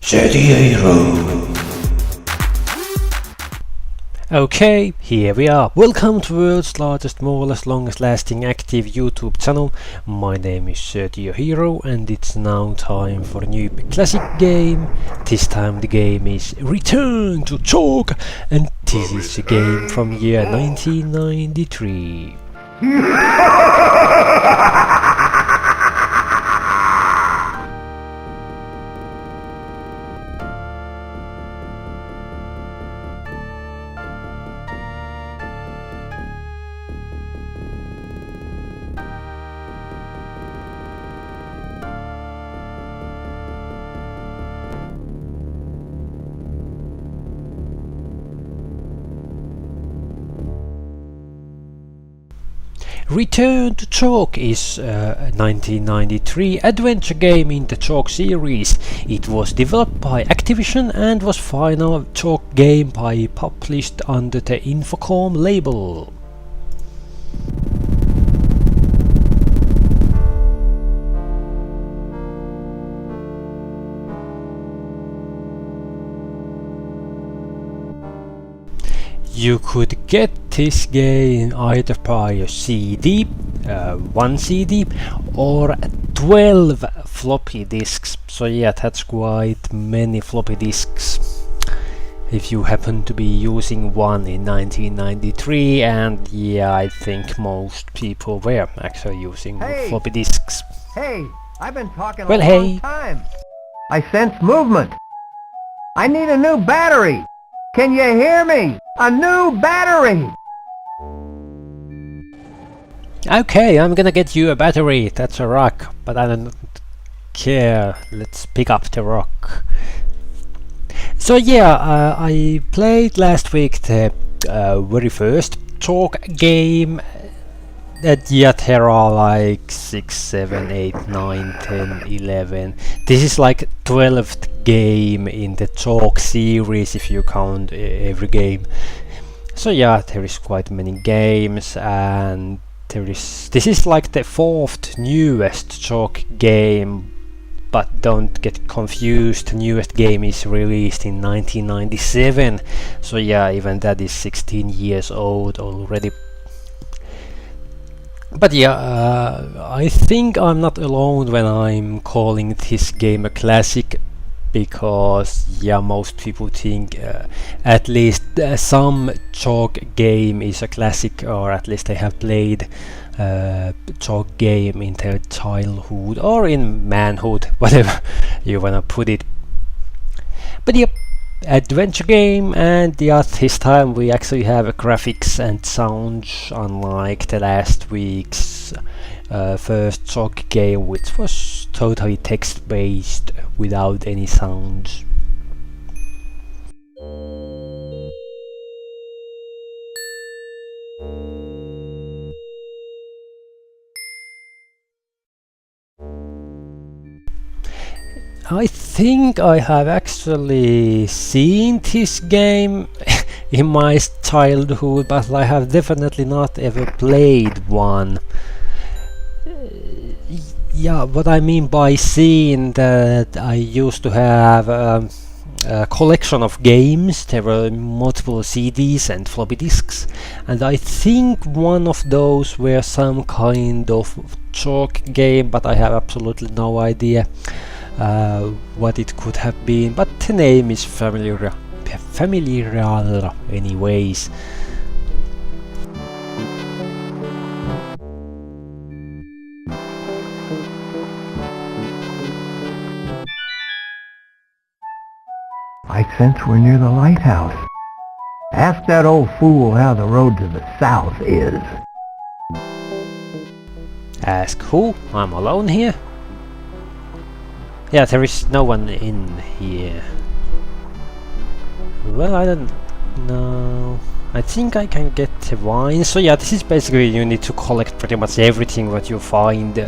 SirTeoHero. Okay, here we are. Welcome to the world's largest, more or less longest lasting active YouTube channel. My name is SirTeoHero and it's now time for a new classic game. This time the game is Return to Zork, and this is a game from year 1993. Return to Zork is a 1993 adventure game in the Zork series. It was developed by Activision and was final Zork game published under the Infocom label. You could get this game either by a CD, one CD, or 12 floppy disks. So yeah, that's quite many floppy disks if you happen to be using one in 1993, and yeah, I think most people were actually using floppy disks. Hey, I've been talking Well, a long time. I sense movement. I need a new battery. Can you hear me? A new battery! Okay, I'm gonna get you a battery. That's a rock, but I don't care. Let's pick up the rock. So yeah, I played last week the very first Zork game. Yeah, there are like 6, 7, 8, 9, 10, 11. This is like 12th game in the Zork series if you count every game. So yeah, there is quite many games, and this is like the 4th newest Zork game, but don't get confused, the newest game is released in 1997, so yeah, even that is 16 years old already. But yeah, I think I'm not alone when I'm calling this game a classic, because yeah, most people think at least some Zork game is a classic, or at least they have played Zork game in their childhood or in manhood, whatever you wanna put it. But yep, adventure game, and yeah, this time we actually have a graphics and sounds, unlike the last week's first Zork game, which was totally text based without any sounds. I think I have actually seen this game in my childhood, but I have definitely not ever played one. Yeah, what I mean by seen, that I used to have a collection of games. There were multiple CDs and floppy disks, and I think one of those were some kind of Zork game, but I have absolutely no idea what it could have been, but the name is familiar anyways. I sense we're near the lighthouse. Ask that old fool how the road to the south is. Ask who? I'm alone here. Yeah, there is no one in here. Well, I don't know. I think I can get the wine. So yeah, this is basically you need to collect pretty much everything that you find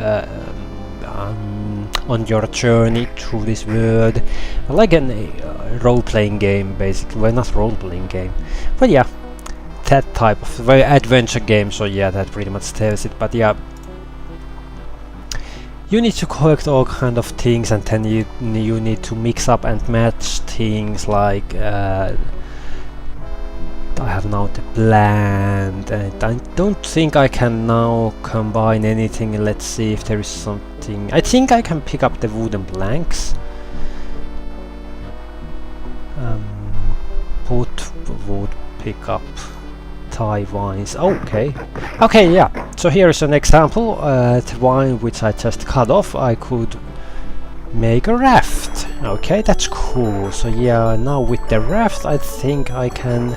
on your journey through this world, like a role-playing game, basically. Well, not role-playing game, but yeah, that type of very adventure game. So yeah, that pretty much tells it. But yeah, you need to collect all kind of things, and then you need to mix up and match things like I have now the plant, and I don't think I can now combine anything. Let's see if there is something. I think I can pick up the wooden planks. Put wood, pick up Thai vines. Okay, yeah. So here is an example. The vine which I just cut off, I could make a raft. Okay, that's cool. So yeah, now with the raft, I think I can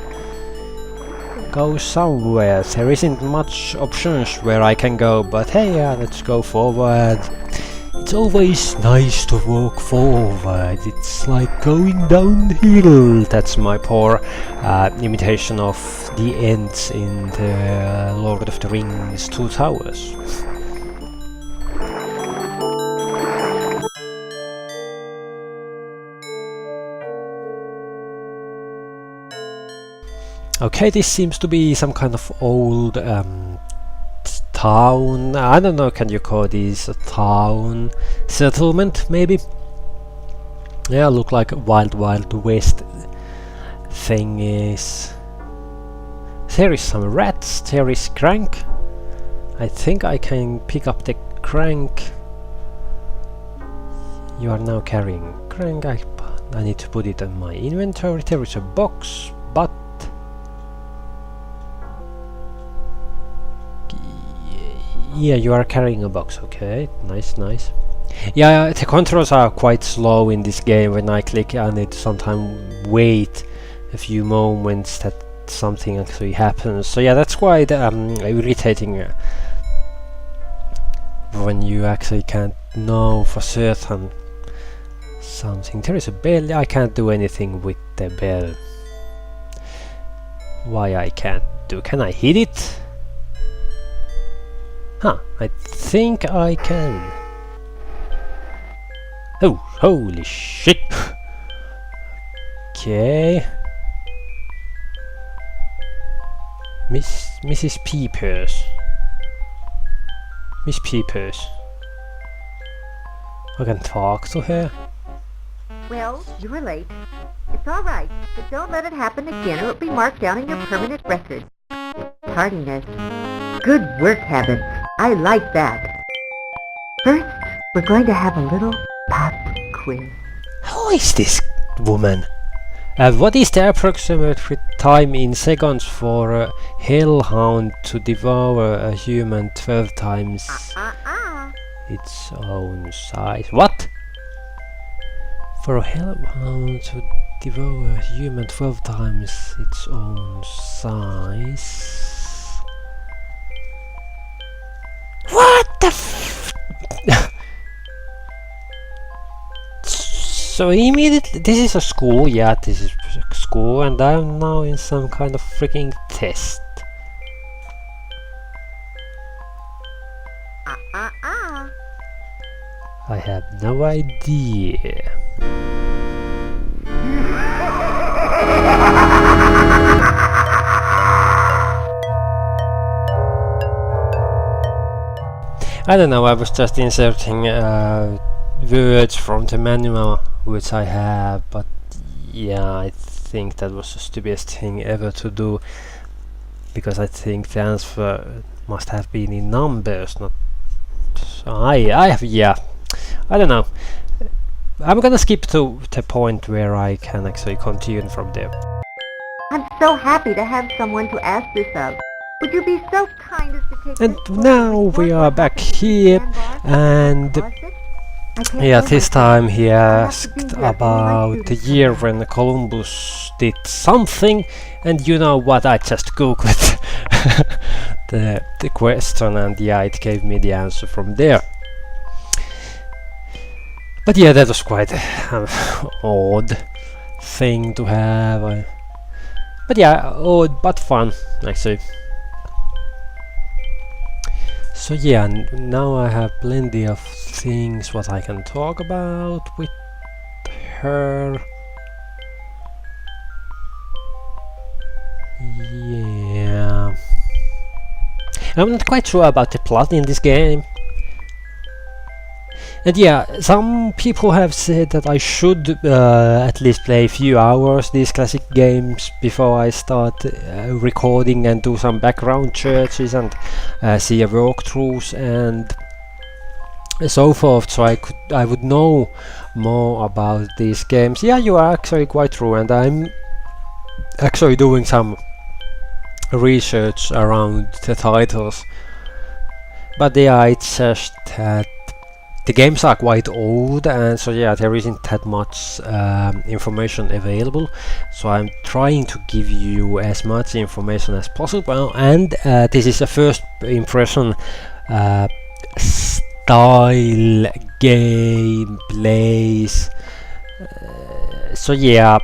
go somewhere. There isn't much options where I can go, but hey, yeah, let's go forward. It's always nice to walk forward. It's like going downhill. That's my poor imitation of the Ents in the Lord of the Rings Two Towers. Okay, this seems to be some kind of old town. I don't know, can you call this a town? Settlement, maybe? Yeah, look like a Wild West thing is. There is some rats, there is crank. I think I can pick up the crank. You are now carrying crank. I need to put it in my inventory. There is a box, but yeah, you are carrying a box. Okay, nice. Yeah, the controls are quite slow in this game. When I click, I need to sometimes wait a few moments that something actually happens. So yeah, that's quite irritating when you actually can't know for certain something. There is a bell. I can't do anything with the bell. Why I can't do? Can I hit it? Huh, I think I can. Oh, holy shit! Okay. Mrs. Peepers. Miss Peepers. I can talk to her. Well, you were late. It's all right, but don't let it happen again or it'll be marked down in your permanent record. Tardiness. Good work habits. I like that. First, we're going to have a little pop quiz. Who is this woman? What is the approximate time in seconds for a hellhound to devour a human 12 times its own size? What? For a hellhound to devour a human 12 times its own size? What the f... So immediately, this is a school, yeah, this is a school, and I'm now in some kind of freaking test. I have no idea. I don't know, I was just inserting words from the manual which I have, but yeah, I think that was the stupidest thing ever to do, because I think the answer must have been in numbers, not... I have, yeah, I don't know. I'm gonna skip to the point where I can actually continue from there. I'm so happy to have someone to ask this of. Would you be so kind as to take And this now we are back here, and yeah, this time he asked about the year when Columbus did something, and you know what, I just googled the question, and yeah, it gave me the answer from there. But yeah, that was quite odd thing to have. But yeah, odd but fun, actually. So yeah, now I have plenty of things what I can talk about with her. Yeah, I'm not quite sure about the plot in this game. And yeah, some people have said that I should at least play a few hours these classic games before I start recording and do some background searches and see a walkthroughs and so forth, so I would know more about these games. Yeah, you are actually quite true, and I'm actually doing some research around the titles. But yeah, it's just that the games are quite old, and so yeah, there isn't that much information available. So I'm trying to give you as much information as possible, and this is a first impression style gameplays. So yeah,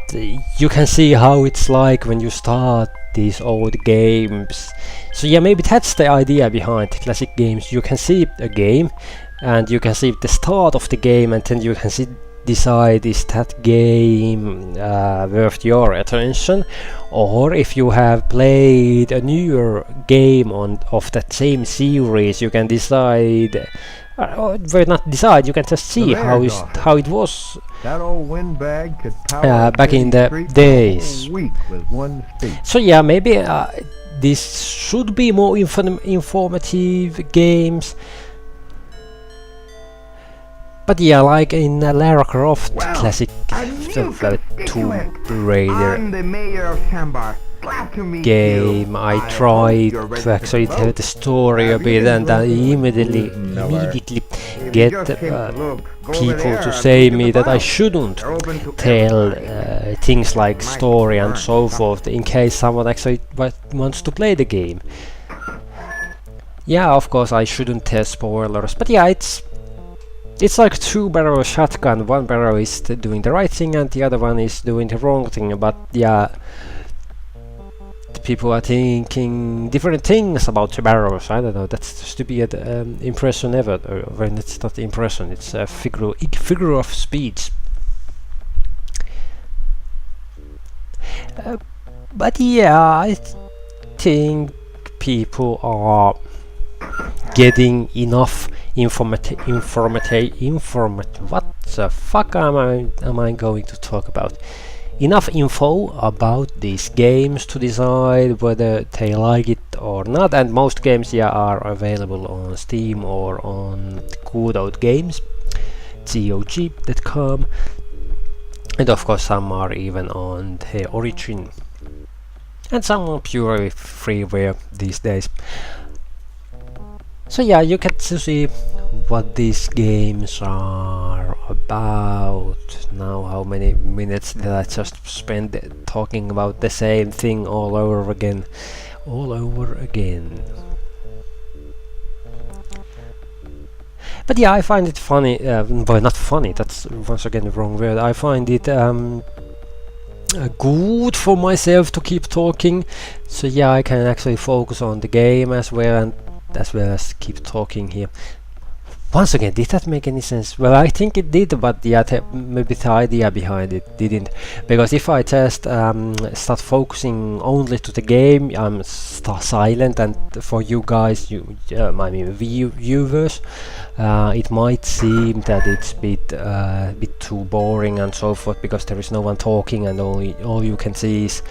you can see how it's like when you start these old games. So yeah, maybe that's the idea behind classic games. You can see a game and you can see the start of the game, and then you can decide is that game worth your attention, or if you have played a newer game of that same series, you can decide well, not decide, you can just see how it was That old windbag could power back in the street days. a week with one speed. So yeah, maybe this should be more informative games. But yeah, like in Lara Croft classic Tomb Raider I'm the mayor of Shambar. Glad to meet game, you. I tried to actually tell the story a bit, and I immediately get people to say me that I shouldn't tell things like story and so forth in case someone actually wants to play the game. Yeah, of course I shouldn't tell spoilers, but yeah, it's like a two-barrel shotgun. One barrel is doing the right thing and the other one is doing the wrong thing, but yeah, people are thinking different things about the barrels. I don't know, that's the stupid impression ever. When it's not impression, it's a figure of speech. But yeah, I think people are getting enough what the fuck am I going to talk about? Enough info about these games to decide whether they like it or not, and most games are available on Steam or on Good Old Games, GOG.com, and of course some are even on the Origin, and some are purely freeware these days. So yeah, you get to see what these games are about. Now, how many minutes did I just spend talking about the same thing all over again? But yeah, I find it funny, well, not funny, that's once again the wrong word. I find it good for myself to keep talking, so yeah, I can actually focus on the game as well as keep talking here. Once again, did that make any sense? Well, I think it did, but yeah, maybe the idea behind it didn't. Because if I just start focusing only to the game, I'm silent, and for you guys, I mean viewers, it might seem that it's a bit too boring and so forth, because there is no one talking and all you can see is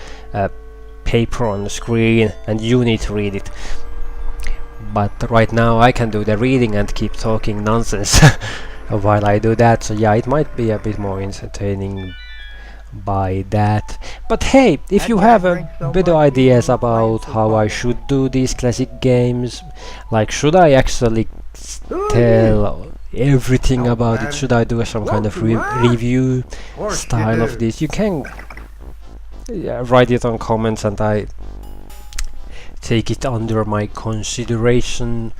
paper on the screen, and you need to read it. But right now I can do the reading and keep talking nonsense while I do that, so yeah, it might be a bit more entertaining by that. But hey, if you have better ideas about how I should do these classic games, like should I actually tell everything about it, should I do some kind of review style of this, you can write it on comments and I take it under my consideration.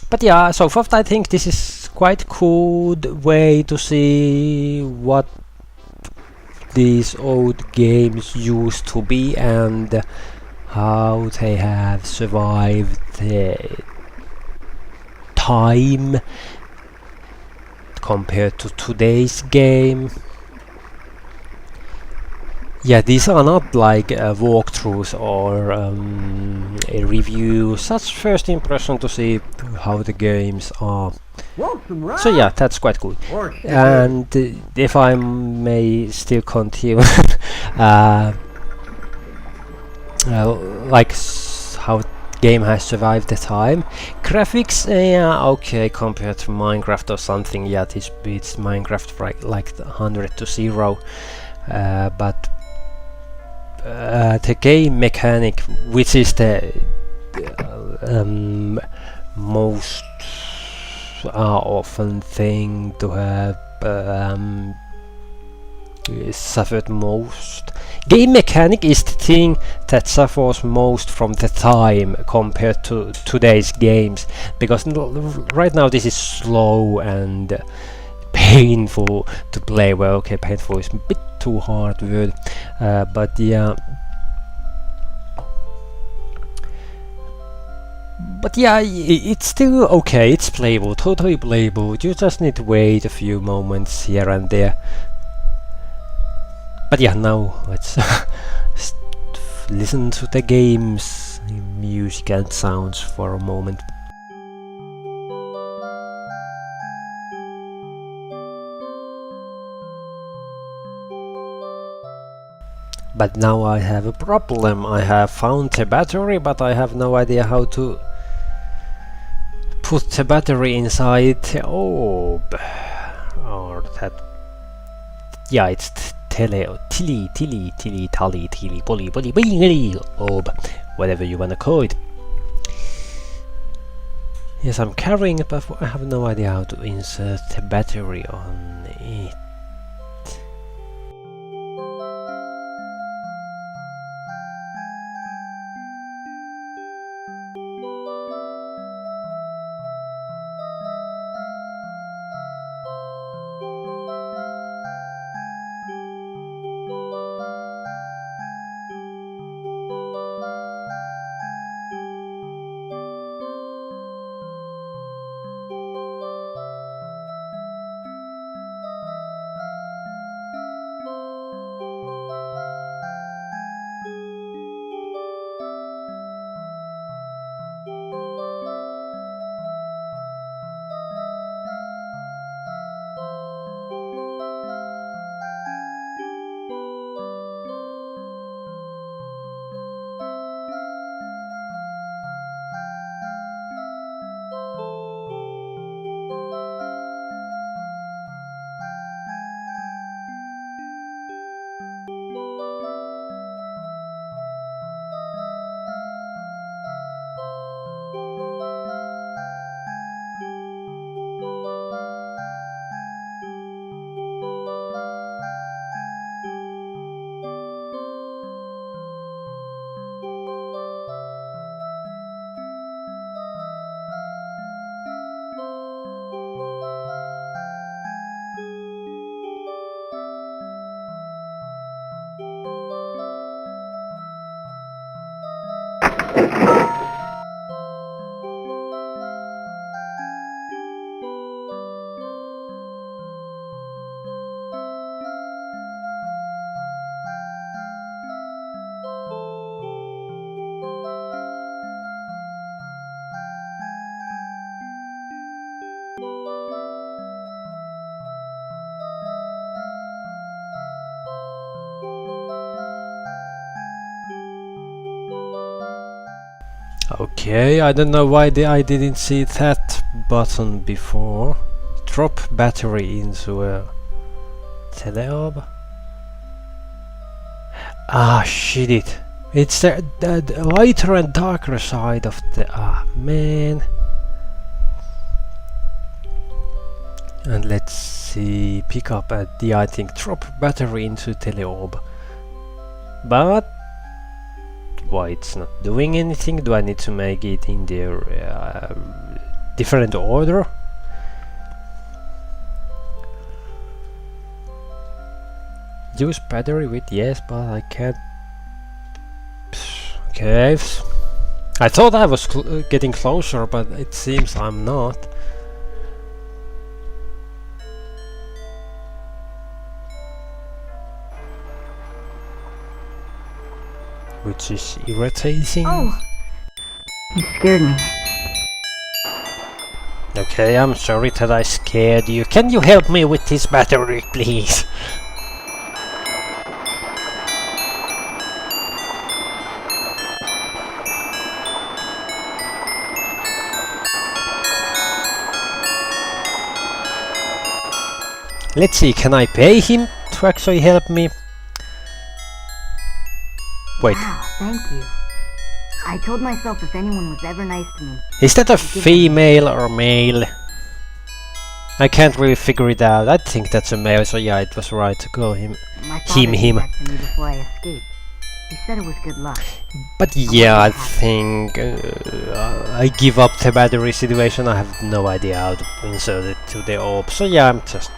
But yeah, so far I think this is quite good way to see what these old games used to be and how they have survived the time compared to today's game. Yeah, these are not like walkthroughs or a review, such first impression to see how the games are. So yeah, that's quite good. And if I may still continue, like how game has survived the time. Graphics, yeah, okay, compared to Minecraft or something, yeah, this beats Minecraft right, like 100 to 0. But the game mechanic, which is the most often thing to have suffered most. Game mechanic is the thing that suffers most from the time compared to today's games, because right now this is slow and painful to play. Well, okay, painful is a bit too hard word, but yeah. But yeah, it's still okay, it's playable, totally playable. You just need to wait a few moments here and there. But yeah, now let's listen to the game's music and sounds for a moment. But now I have a problem. I have found the battery, but I have no idea how to put the battery inside the orb. Or that... yeah, it's tili, orb, whatever you wanna call it. Yes, I'm carrying it, but I have no idea how to insert the battery on it. Okay, I don't know why I didn't see that button before. Drop battery into a teleorb. Ah, shit it. It's the lighter and darker side of the... ah, man. And let's see, pick up at the, I think, drop battery into teleorb. But why it's not doing anything? Do I need to make it in their different order? Use battery with yes, but I can't. Okay, I thought I was getting closer, but it seems I'm not. which is irritating. Oh! You scared me. Okay, I'm sorry that I scared you. Can you help me with this battery, please? Let's see, can I pay him to actually help me? Wait, Wow, thank you. I told myself if anyone was ever nice to me, is that a female or male? I can't really figure it out. I think that's a male, so yeah, it was right to call him. my father Him. did that to me before I escaped. He said it was good luck. But yeah, I think I give up the battery situation. I have no idea how to insert it to the orb. So yeah, I'm just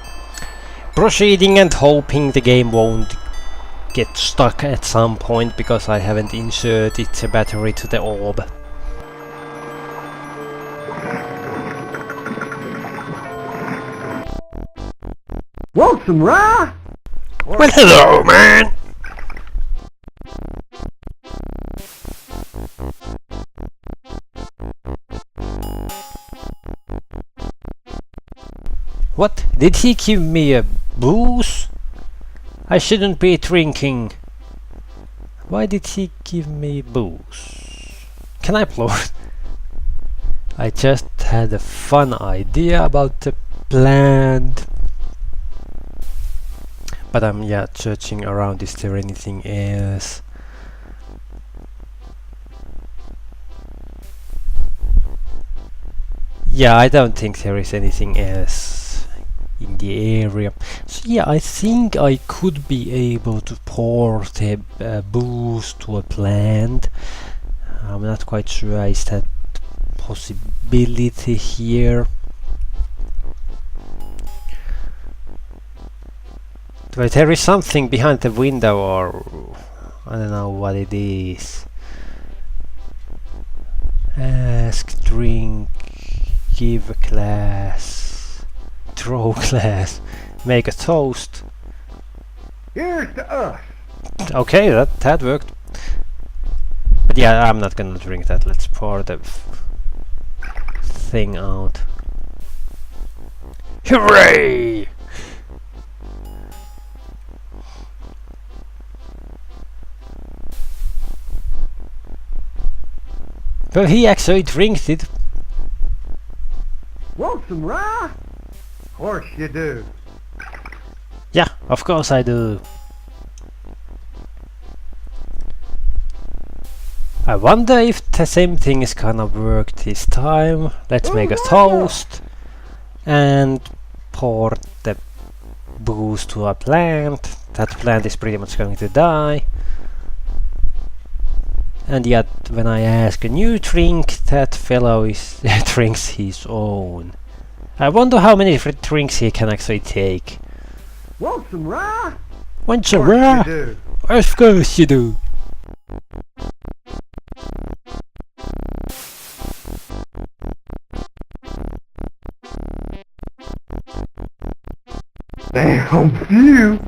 proceeding and hoping the game won't get stuck at some point because I haven't inserted the battery to the orb. Want some rye? Well, hello, man! What? Did he give me a booze? I shouldn't be drinking. Why did he give me booze? Can I blow it? I just had a fun idea about the plant. But I'm searching around. Is there anything else? Yeah, I don't think there is anything else in the area. So yeah, I think I could be able to pour the boost to a plant. I'm not quite sure is that possibility here. But there is something behind the window, or I don't know what it is. Ask, drink, give a class, throw class, make a toast. Here's to us. Okay, that worked. But yeah, I'm not gonna drink that. Let's pour the thing out. Hooray! Well, he actually drinks it. Want some rye? Of course you do. Yeah, of course I do. I wonder if the same thing is gonna work this time. Let's make a toast and pour the booze to a plant. That plant is pretty much going to die. And yet, when I ask a new drink, that fellow is drinks his own. I wonder how many different drinks he can actually take. Want some rye? Want some Of course rye? you do. Of course you do. Damn you.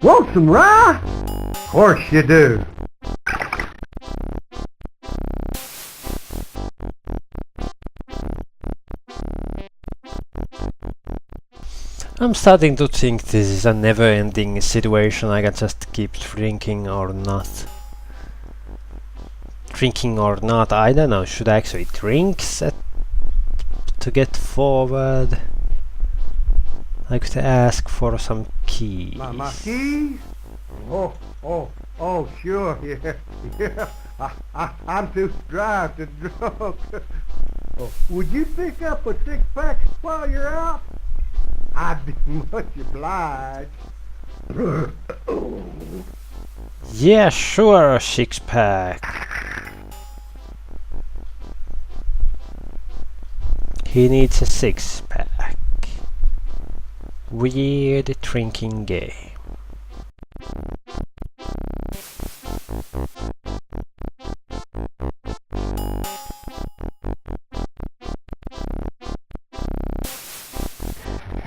Want some rye? Of course you do. I'm starting to think this is a never-ending situation. I can just keep drinking or not. Drinking or not, I don't know. Should I actually drink to get forward? I could ask for some keys. My keys? Oh, sure, yeah. I'm too dry to drunk. Oh, would you pick up a six-pack while you're out? I'd be much obliged. Yeah, sure, a six-pack. He needs a six-pack. Weird drinking game.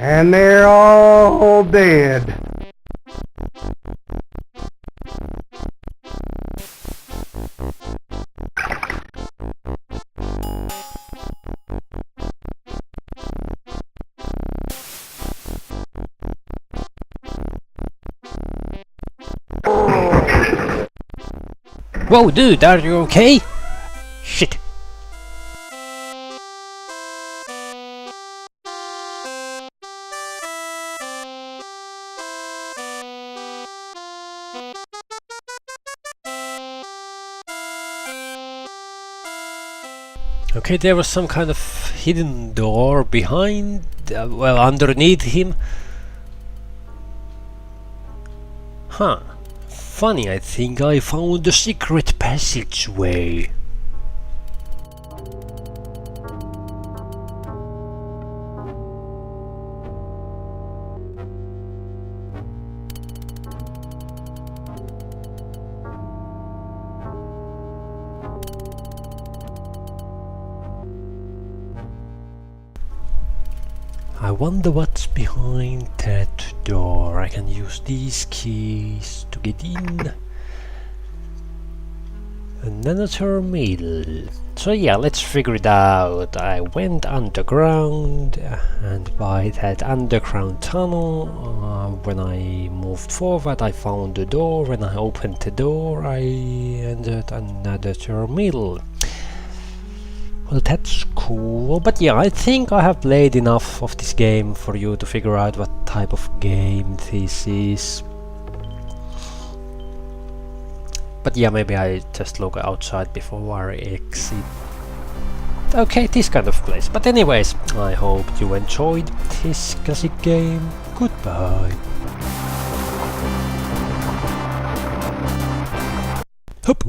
And they're all dead. Whoa, dude, are you okay? Shit. Okay, there was some kind of hidden door behind, well, underneath him. Huh. Funny, I think I found a secret passageway. I wonder what's behind that door. I can use these keys to get in. Another terminal. So yeah, let's figure it out. I went underground, and by that underground tunnel, when I moved forward, I found the door. When I opened the door, I entered another terminal. Well, that's cool, but yeah, I think I have played enough of this game for you to figure out what type of game this is. But yeah, maybe I just look outside before I exit. Okay, this kind of place. But anyways, I hope you enjoyed this classic game. Goodbye. Hop.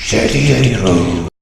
SirTeoHero.